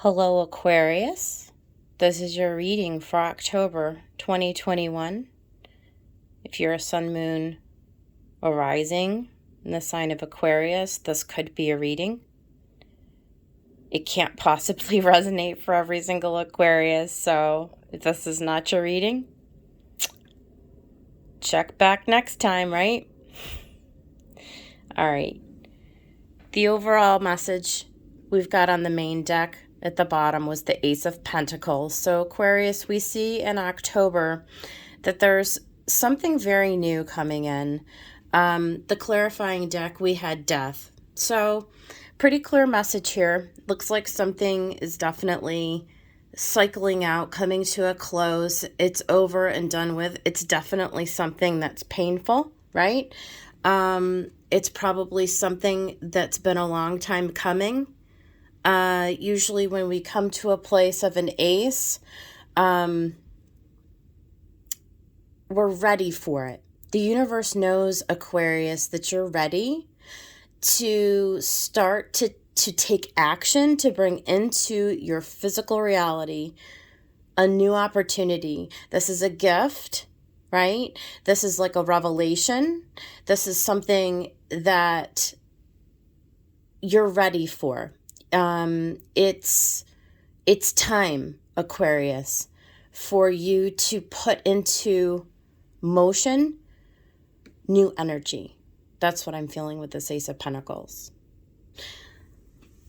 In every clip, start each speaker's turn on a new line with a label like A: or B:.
A: Hello, Aquarius. This is your reading for October 2021. If you're a sun, moon, or rising in the sign of Aquarius, this could be a reading. It can't possibly resonate for every single Aquarius, so if this is not your reading, check back next time, right? All right. The overall message we've got on the main deck at the bottom was the Ace of Pentacles. So Aquarius, we see in October that there's something very new coming in. The clarifying deck, we had death. So pretty clear message here. Looks like something is definitely cycling out, coming to a close. It's over and done with. It's definitely something that's painful, right? It's probably something that's been a long time coming. Usually when we come to a place of an ace, we're ready for it. The universe knows, Aquarius, that you're ready to start to take action, to bring into your physical reality a new opportunity. This is a gift, right? This is like a revelation. This is something that you're ready for. It's time, Aquarius, for you to put into motion new energy. That's what I'm feeling with this Ace of Pentacles.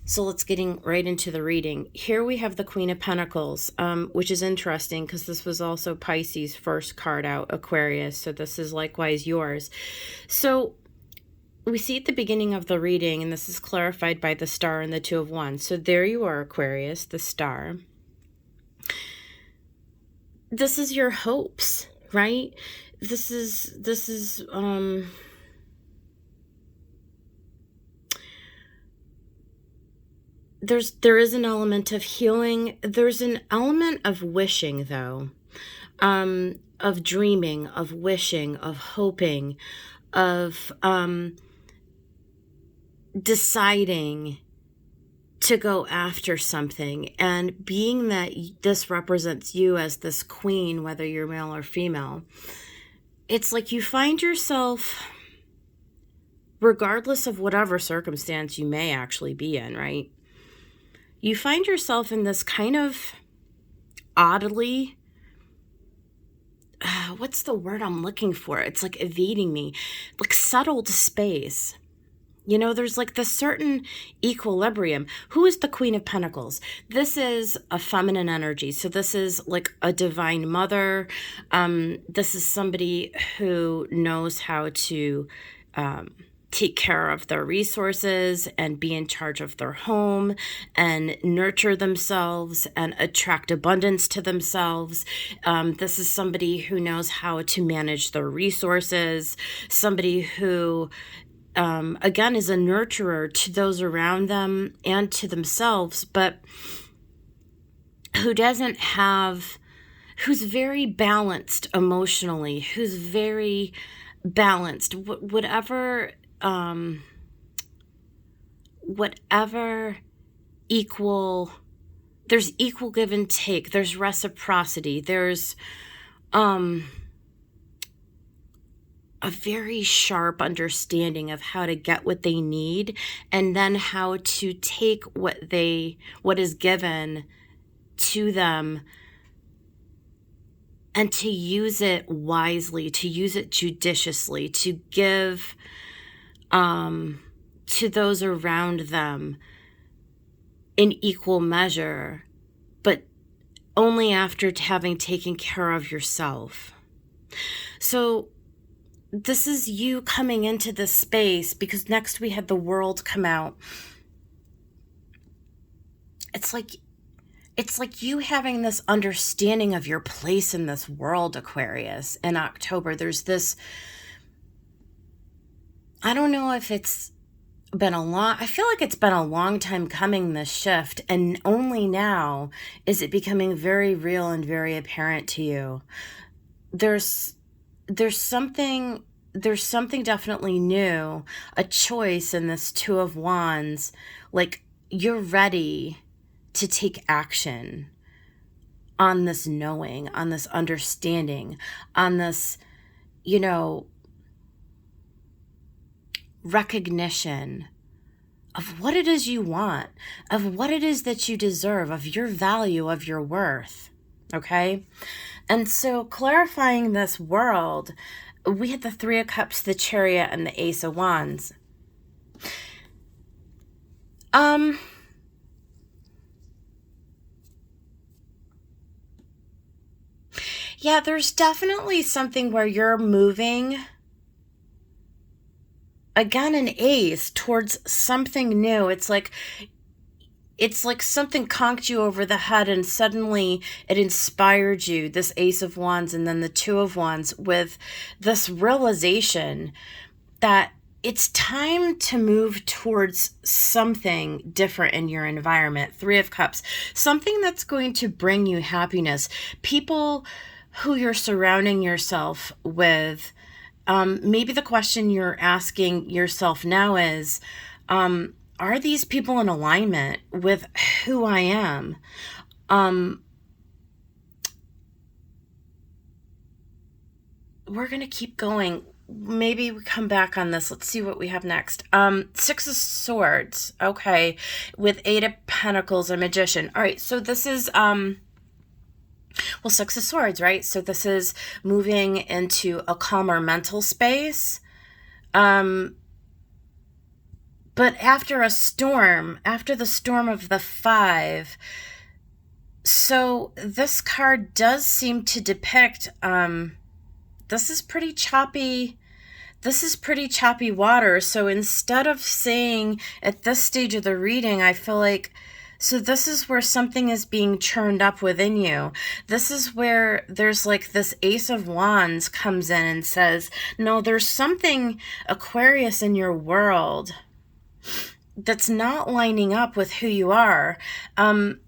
A: So let's getting right into the reading. Here we have the Queen of Pentacles, which is interesting because this was also Pisces' first card out, Aquarius. So this is likewise yours. So we see at the beginning of the reading, and this is clarified by the star and the Two of Wands. So there you are, Aquarius, the star. This is your hopes, right? There is an element of healing. There's an element of wishing, though, of dreaming, of wishing, of hoping, of deciding to go after something. And being that this represents you as this queen, whether you're male or female, it's like you find yourself, regardless of whatever circumstance you may actually be in, right? You find yourself in this kind of oddly, what's the word I'm looking for? It's like evading me, like settled space. You know, there's like this certain equilibrium. Who is the Queen of Pentacles? This is a feminine energy. So this is like a divine mother. This is somebody who knows how to take care of their resources and be in charge of their home and nurture themselves and attract abundance to themselves. This is somebody who knows how to manage their resources, somebody who again, is a nurturer to those around them and to themselves, but who's very balanced emotionally, who's very balanced, whatever there's equal give and take, there's reciprocity, there's a very sharp understanding of how to get what they need and then how to take what is given to them and to use it wisely, to use it judiciously, to give to those around them in equal measure, but only after having taken care of yourself. So this is you coming into this space, because next we had the World come out. It's like you having this understanding of your place in this world, Aquarius, in October. There's this, I don't know if it's been I feel like it's been a long time coming, this shift, and only now is it becoming very real and very apparent to you. There's something definitely new, a choice in this Two of Wands. Like, you're ready to take action on this knowing, on this understanding, on this, recognition of what it is you want, of what it is that you deserve, of your value, of your worth. Okay? And so clarifying this world, we had the Three of Cups, the Chariot, and the Ace of Wands. Yeah, there's definitely something where you're moving, again, an ace, towards something new. It's like something conked you over the head and suddenly it inspired you, this Ace of Wands and then the Two of Wands, with this realization that it's time to move towards something different in your environment. Three of Cups, something that's going to bring you happiness. People who you're surrounding yourself with, maybe the question you're asking yourself now is, are these people in alignment with who I am? We're going to keep going. Maybe we come back on this. Let's see what we have next. Six of Swords. Okay. With Eight of Pentacles, a Magician. All right. So this is, Six of Swords, right? So this is moving into a calmer mental space. But after a storm, after the storm of the Five, so this card does seem to depict, this is pretty choppy. This is pretty choppy water. So instead of saying at this stage of the reading, I feel like, so this is where something is being churned up within you. This is where there's like this Ace of Wands comes in and says, no, there's something, Aquarius, in your world that's not lining up with who you are. And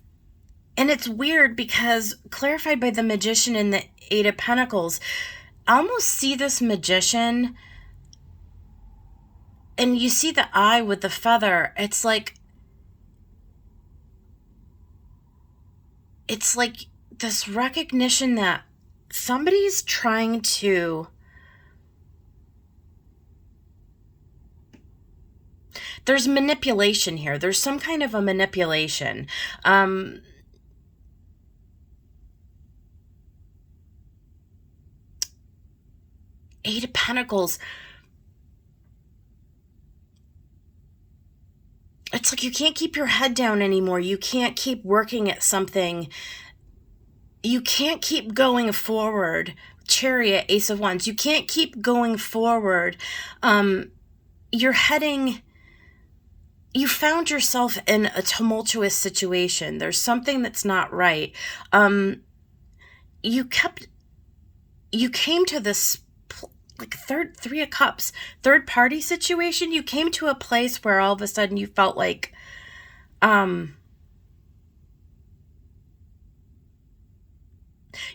A: it's weird because clarified by the Magician and the Eight of Pentacles, I almost see this Magician and you see the eye with the feather. It's like this recognition that somebody's trying to, there's manipulation here. There's some kind of a manipulation. Eight of Pentacles. It's like you can't keep your head down anymore. You can't keep working at something. You can't keep going forward. Chariot, Ace of Wands. You can't keep going forward. You're heading, you found yourself in a tumultuous situation. There's something that's not right. You came to this like Three of Cups, third party situation. You came to a place where all of a sudden you felt like,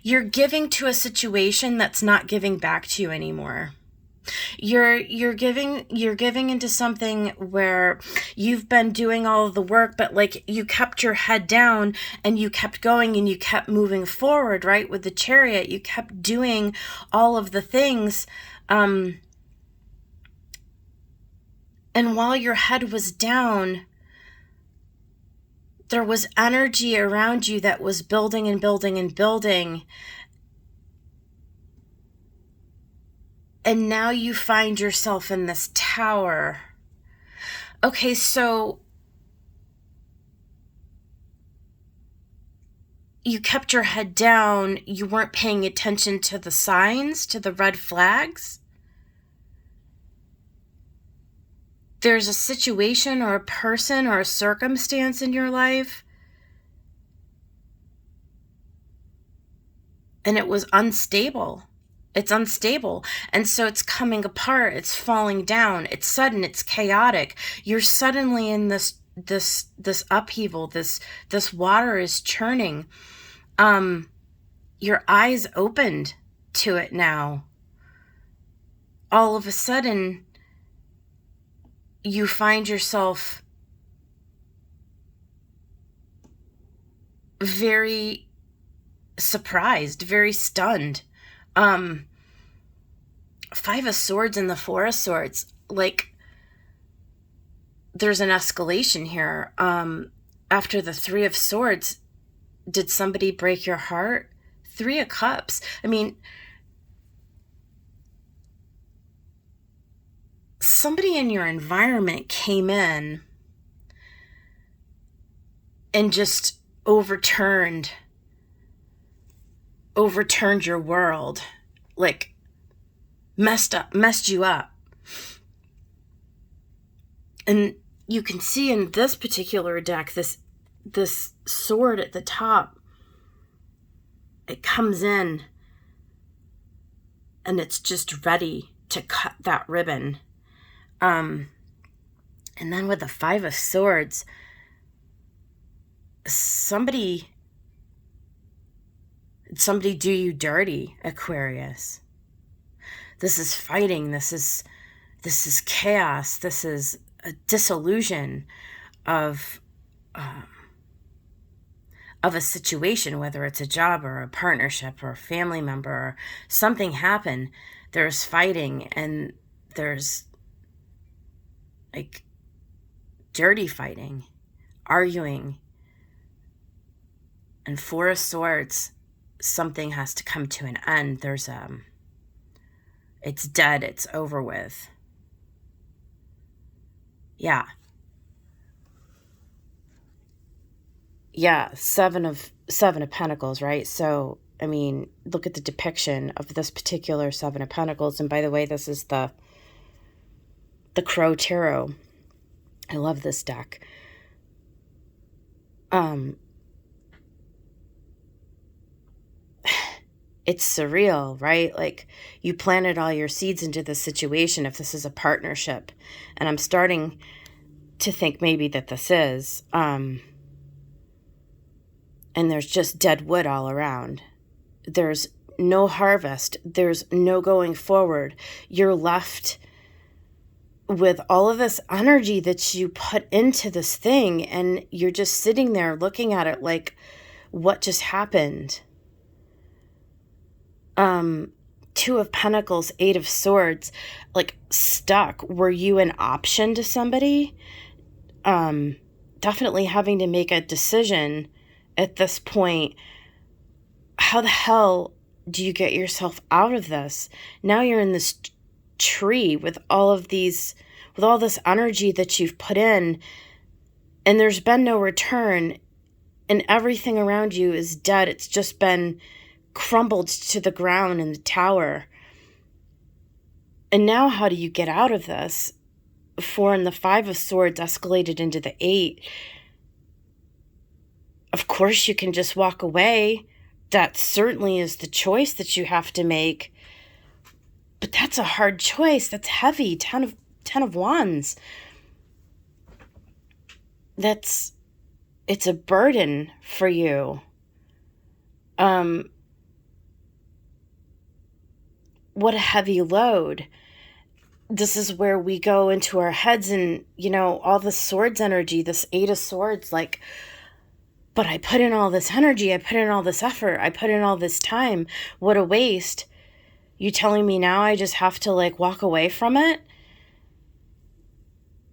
A: you're giving to a situation that's not giving back to you anymore. You're giving into something where you've been doing all of the work, but like you kept your head down and you kept going and you kept moving forward, right? With the Chariot, you kept doing all of the things. And while your head was down, there was energy around you that was building and building and building. And now you find yourself in this tower. Okay, so you kept your head down. You weren't paying attention to the signs, to the red flags. There's a situation or a person or a circumstance in your life, and it was unstable. It's unstable. And so it's coming apart. It's falling down. It's sudden. It's chaotic. You're suddenly in this upheaval. This water is churning. Your eyes opened to it now. All of a sudden, you find yourself very surprised, very stunned. Five of Swords and the Four of Swords, like, there's an escalation here. After the Three of Swords, did somebody break your heart? Three of Cups. I mean, somebody in your environment came in and just overturned your world, like messed you up. And you can see in this particular deck, this sword at the top, it comes in and it's just ready to cut that ribbon. And then with the Five of Swords, somebody do you dirty, Aquarius. This is fighting. This is chaos. This is a disillusion of a situation, whether it's a job or a partnership or a family member or something happened. There's fighting and there's like dirty fighting, arguing. And Four of Swords, something has to come to an end. There's it's dead, it's over with. Yeah, seven of Pentacles, right? So I mean, look at the depiction of this particular Seven of Pentacles. And by the way, this is the Crow Tarot. I love this deck. It's surreal, right? Like, you planted all your seeds into this situation if this is a partnership. And I'm starting to think maybe that this is. And there's just dead wood all around. There's no harvest. There's no going forward. You're left with all of this energy that you put into this thing, and you're just sitting there looking at it like, what just happened? Two of Pentacles, Eight of Swords, like, stuck. Were you an option to somebody? Definitely having to make a decision at this point. How the hell do you get yourself out of this? Now you're in this tree with all this energy that you've put in, and there's been no return, and everything around you is dead. It's just been crumbled to the ground in the tower. And now how do you get out of this? Four and the Five of Swords escalated into the Eight. Of course you can just walk away. That certainly is the choice that you have to make. But that's a hard choice. That's heavy. Ten of Wands. It's a burden for you. What a heavy load. This is where we go into our heads and, all the swords energy, this Eight of Swords, like, but I put in all this energy, I put in all this effort, I put in all this time. What a waste. You telling me now I just have to, like, walk away from it?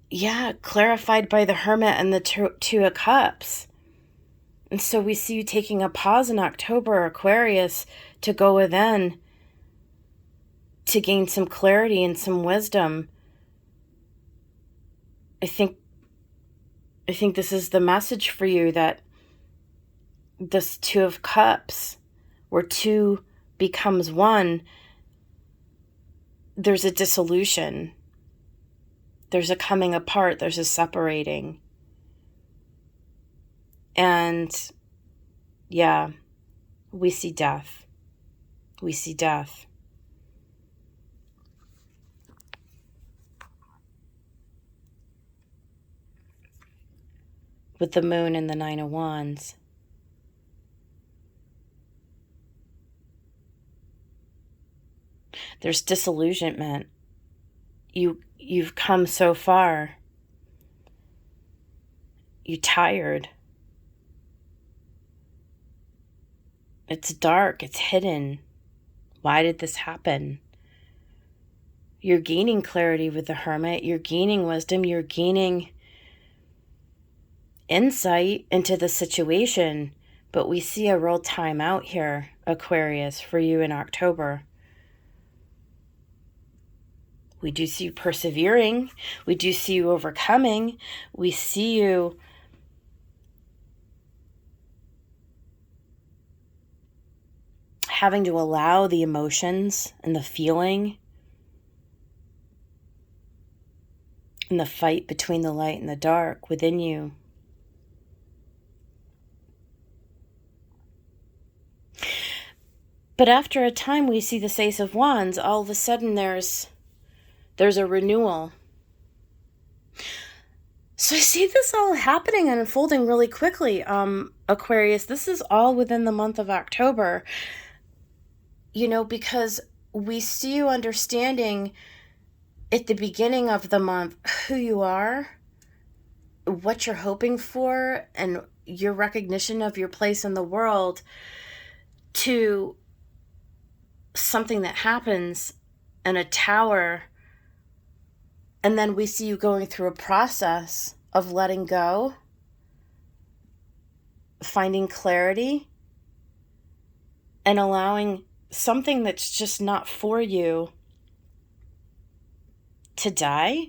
A: Yeah, clarified by the Hermit and the Two of Cups. And so we see you taking a pause in October, Aquarius, to go within, to gain some clarity and some wisdom. I think this is the message for you, that this Two of Cups, where two becomes one, there's a dissolution. There's a coming apart. There's a separating. And yeah, we see death. We see death. With the Moon and the Nine of Wands. There's disillusionment. You've come so far. You're tired. It's dark. It's hidden. Why did this happen? You're gaining clarity with the Hermit. You're gaining wisdom. You're gaining insight into the situation. But we see a real timeout here, Aquarius, for you in October. We do see you persevering. We do see you overcoming. We see you having to allow the emotions and the feeling and the fight between the light and the dark within you. But after a time, we see the Ace of Wands. All of a sudden, there's a renewal. So I see this all happening and unfolding really quickly, Aquarius. This is all within the month of October. Because we see you understanding at the beginning of the month who you are, what you're hoping for, and your recognition of your place in the world, to something that happens in a tower. And then we see you going through a process of letting go, finding clarity, and allowing something that's just not for you to die.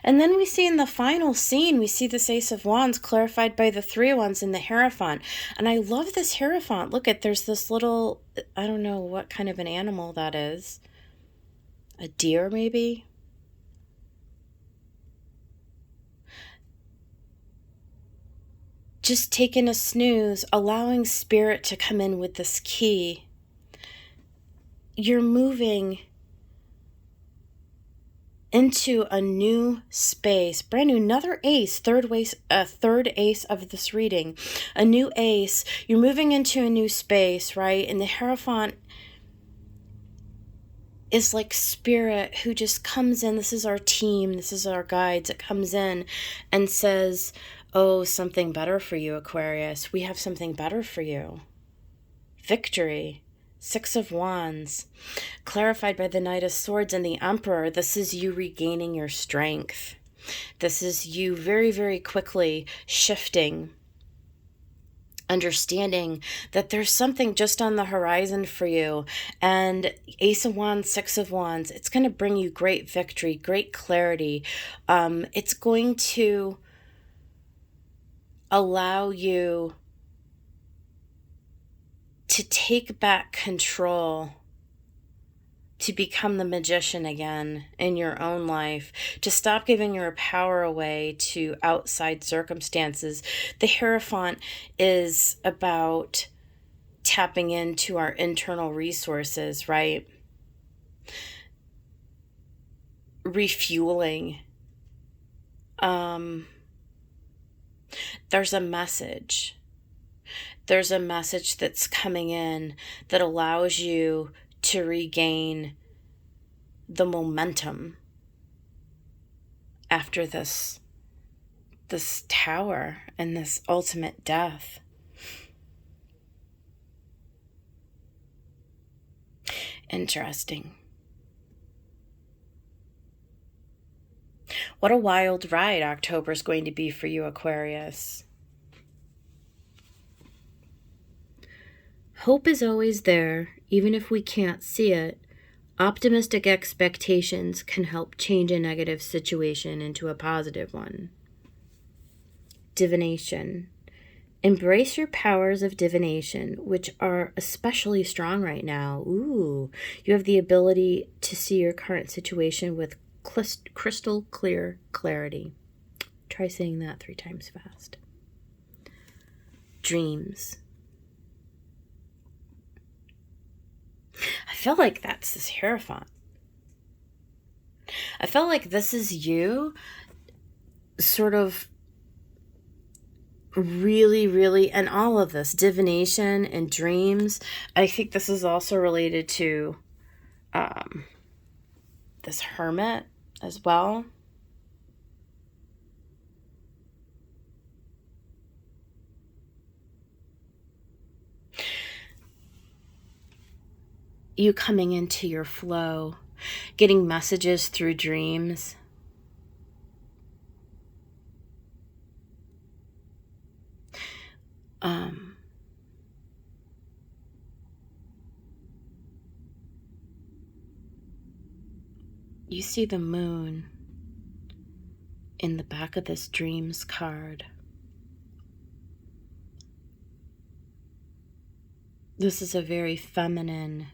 A: And then we see in the final scene, we see this Ace of Wands clarified by the Three of Wands in the Hierophant. And I love this Hierophant. Look, there's this little, I don't know what kind of an animal that is. A deer, maybe? Just taking a snooze, allowing spirit to come in with this key. You're moving into a new space, brand new, another ace, third ace of this reading, a new ace. You're moving into a new space, right? And the Hierophant is like spirit who just comes in. This is our team. This is our guides. It comes in and says, oh, something better for you, Aquarius. We have something better for you. Victory. Six of Wands, clarified by the Knight of Swords and the Emperor. This is you regaining your strength. This is you very, very quickly shifting, understanding that there's something just on the horizon for you. And Ace of Wands, Six of Wands, it's going to bring you great victory, great clarity. It's going to allow you to take back control, to become the magician again in your own life, to stop giving your power away to outside circumstances. The Hierophant is about tapping into our internal resources, right? Refueling. There's a message. There's a message that's coming in that allows you to regain the momentum after this tower and this ultimate death. Interesting. What a wild ride October is going to be for you, Aquarius. Hope is always there, even if we can't see it. Optimistic expectations can help change a negative situation into a positive one. Divination. Embrace your powers of divination, which are especially strong right now. Ooh, you have the ability to see your current situation with crystal clear clarity. Try saying that 3 times fast. Dreams. I feel like that's this Hierophant. I feel like this is you sort of really, really, and all of this, divination and dreams. I think this is also related to this Hermit as well. you coming into your flow, getting messages through dreams. You see the moon in the back of this dreams card. This is a very feminine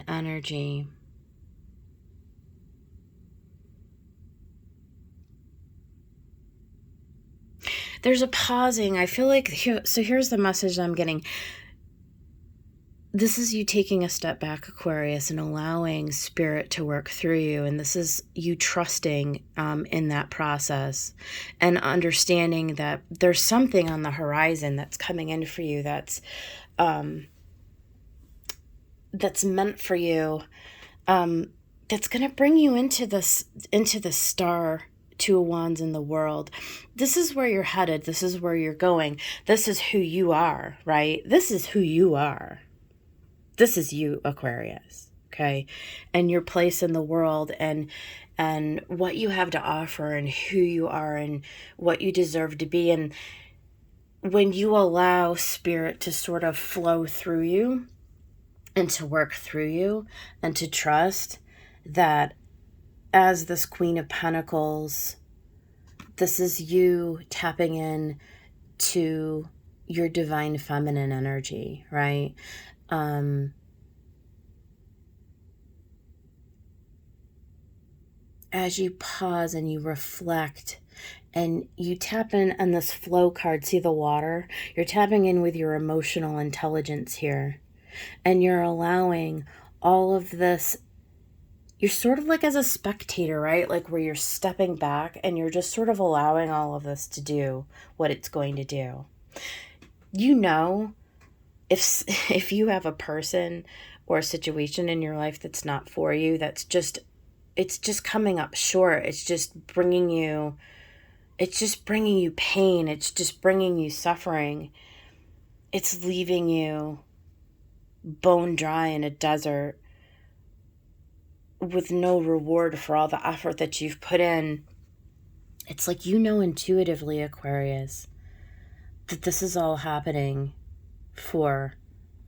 A: energy. There's a pausing. I feel like, so here's the message I'm getting. This is you taking a step back, Aquarius, and allowing spirit to work through you. And this is you trusting in that process and understanding that there's something on the horizon that's coming in for you that's meant for you, that's going to bring you into the star Two of Wands in the world. This is where you're headed. This is where you're going. This is who you are, right? This is who you are. This is you, Aquarius, okay? And your place in the world and what you have to offer and who you are and what you deserve to be. And when you allow spirit to sort of flow through you and to work through you and to trust that as this Queen of Pentacles, this is you tapping in to your divine feminine energy, right? As you pause and you reflect and you tap in on this flow card, see the water? You're tapping in with your emotional intelligence here. And you're allowing all of this. You're sort of like as a spectator, right? Like where you're stepping back and you're just sort of allowing all of this to do what it's going to do. You know, if you have a person or a situation in your life that's not for you, it's just coming up short. It's just bringing you pain. It's just bringing you suffering. It's leaving you bone dry in a desert with no reward for all the effort that you've put in. It's like, intuitively, Aquarius, that this is all happening for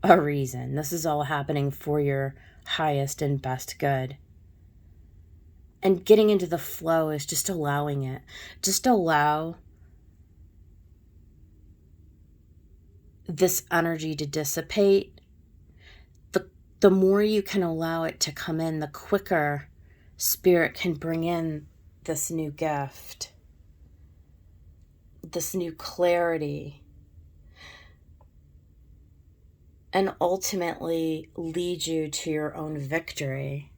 A: a reason. This is all happening for your highest and best good. And getting into the flow is just allowing it. Just allow this energy to dissipate. The more you can allow it to come in, the quicker spirit can bring in this new gift, this new clarity, and ultimately lead you to your own victory.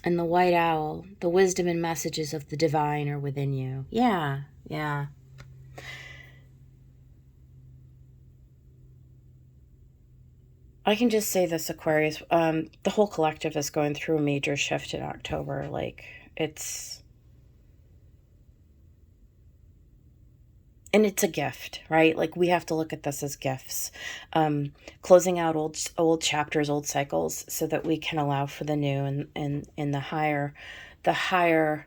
A: And the white owl, the wisdom and messages of the divine are within you. Yeah. I can just say this, Aquarius. The whole collective is going through a major shift in October. And it's a gift, right? Like, we have to look at this as gifts. Closing out old chapters, old cycles, so that we can allow for the new and the higher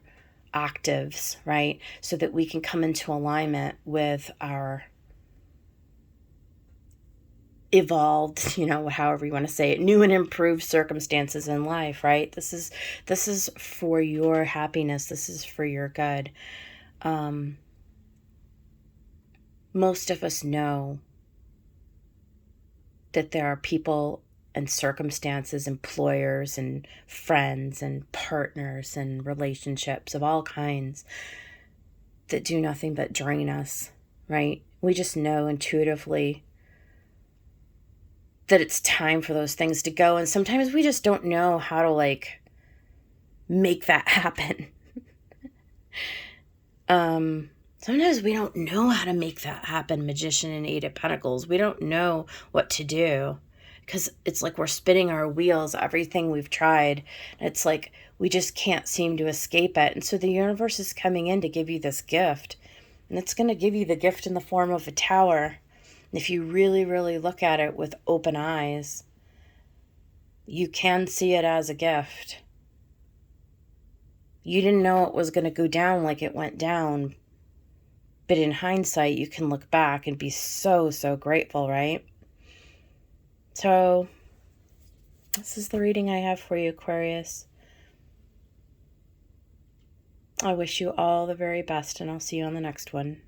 A: octaves, right? So that we can come into alignment with our evolved, however you want to say it, new and improved circumstances in life, right? This is for your happiness. This is for your good. Most of us know that there are people and circumstances, employers and friends and partners and relationships of all kinds that do nothing but drain us, right? We just know intuitively that it's time for those things to go. And sometimes we just don't know how to make that happen. Sometimes we don't know how to make that happen, Magician and Eight of Pentacles. We don't know what to do because it's like we're spinning our wheels, everything we've tried. It's like we just can't seem to escape it. And so the universe is coming in to give you this gift. And it's going to give you the gift in the form of a tower. If you really, really look at it with open eyes, you can see it as a gift. You didn't know it was going to go down like it went down, but in hindsight, you can look back and be so, so grateful, right? So, this is the reading I have for you, Aquarius. I wish you all the very best, and I'll see you on the next one.